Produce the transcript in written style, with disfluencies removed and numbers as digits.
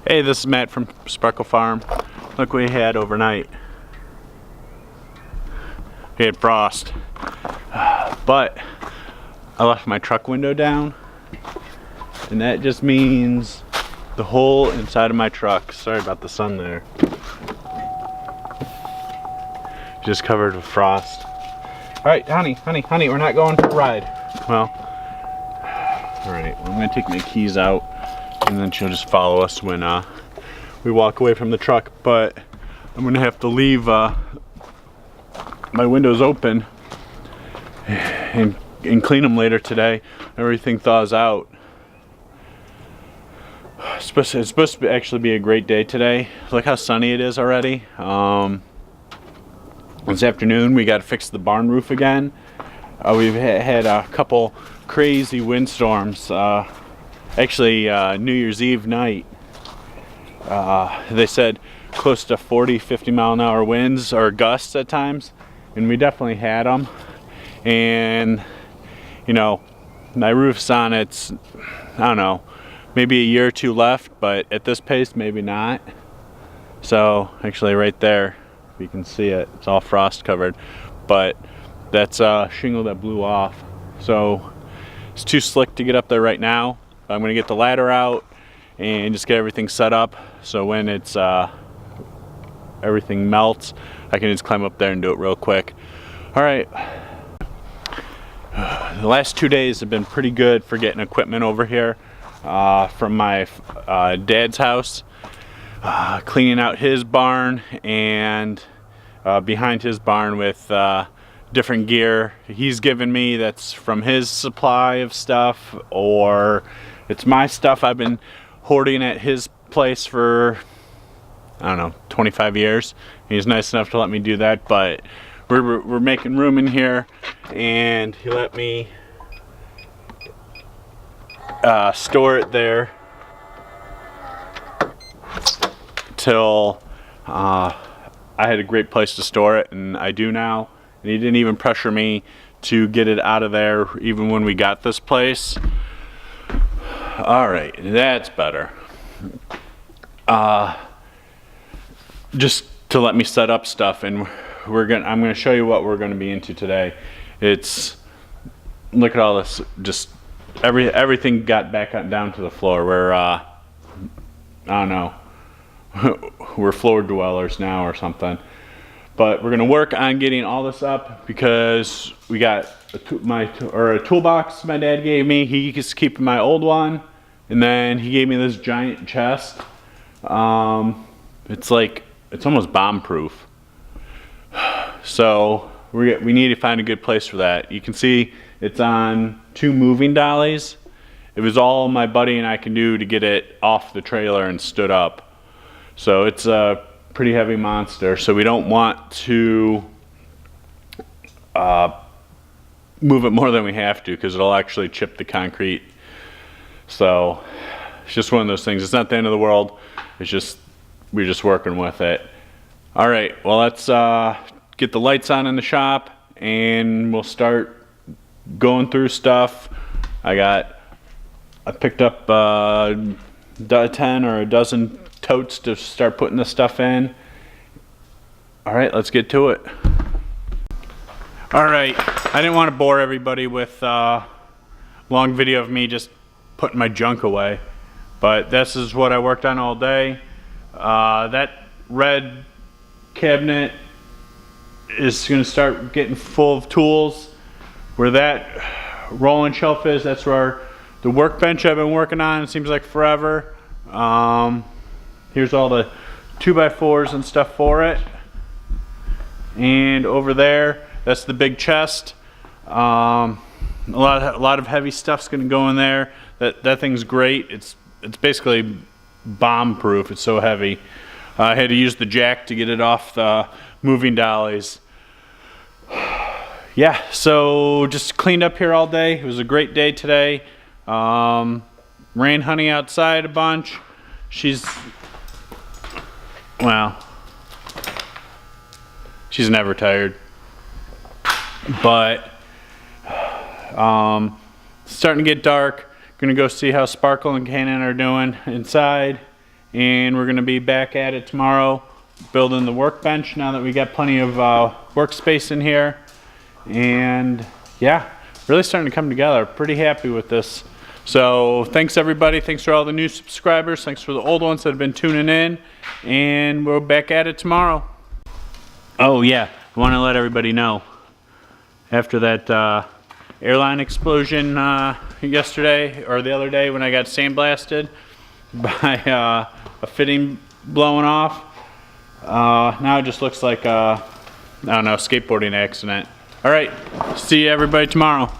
Hey, this is Matt from Sparkle Farm. Look what we had overnight. We had frost, but I left my truck window down, and that just means the whole inside of my truck, sorry about the sun there, just covered with frost. All right, honey, we're not going for a ride. Well, all right, well, I'm gonna take my keys out, and then she'll just follow us when we walk away from the truck. But I'm gonna have to leave my windows open and clean them later today. Everything thaws out. It's supposed to actually be a great day today. Look how sunny it is already. This afternoon we got to fix the barn roof again. We've had a couple crazy windstorms. Actually, New Year's Eve night, they said close to 40-50 mile an hour winds or gusts at times, and we definitely had them. And you know, my roof's on its, I don't know, maybe a year or two left, but at this pace maybe not. So actually right there, if you can see it, it's all frost covered, but that's shingle that blew off. So it's too slick to get up there right now. I'm gonna get the ladder out and just get everything set up, so when it's everything melts, I can just climb up there and do it real quick. All right. The last 2 days have been pretty good for getting equipment over here from my dad's house, cleaning out his barn and behind his barn with different gear he's given me that's from his supply of stuff, or it's my stuff I've been hoarding at his place for, I don't know, 25 years. He's nice enough to let me do that, but we're making room in here, and he let me store it there till I had a great place to store it, and I do now. And he didn't even pressure me to get it out of there even when we got this place. All right, that's better. Just to let me set up stuff, and I'm gonna show you what we're gonna be into today. Look at all this, just everything got back down to the floor. We're I don't know, we're floor dwellers now or something. But we're gonna work on getting all this up because we got a toolbox my dad gave me. He's keeping my old one, and then he gave me this giant chest. It's almost bomb proof. So we need to find a good place for that. You can see it's on 2 moving dollies. It was all my buddy and I can do to get it off the trailer and stood up. So it's a pretty heavy monster, so we don't want to move it more than we have to, because it'll actually chip the concrete. So it's just one of those things. It's not the end of the world. It's just, we're just working with it. All right, well, let's get the lights on in the shop and we'll start going through stuff. I picked up 10 or a dozen totes to start putting this stuff in. All right, let's get to it. All right, I didn't want to bore everybody with a long video of me just putting my junk away, but this is what I worked on all day. That red cabinet is going to start getting full of tools. Where that rolling shelf is, that's where the workbench I've been working on, it seems like forever. Here's all the 2x4s and stuff for it. And over there, that's the big chest. A lot of heavy stuff's gonna go in there. That thing's great. It's basically bomb proof. It's so heavy. I had to use the jack to get it off the moving dollies. Yeah, so just cleaned up here all day. It was a great day today. Ran Honey outside a bunch. Well, she's never tired. But it's starting to get dark. Gonna go see how Sparkle and Cannon are doing inside, and we're gonna be back at it tomorrow, building the workbench now that we got plenty of workspace in here. And yeah, really starting to come together. Pretty happy with this. So thanks everybody. Thanks for all the new subscribers. Thanks for the old ones that have been tuning in. And we're back at it tomorrow. Oh yeah, I want to let everybody know. After that airline explosion yesterday or the other day when I got sandblasted by a fitting blowing off, now it just looks like I don't know, skateboarding accident. All right, see you everybody tomorrow.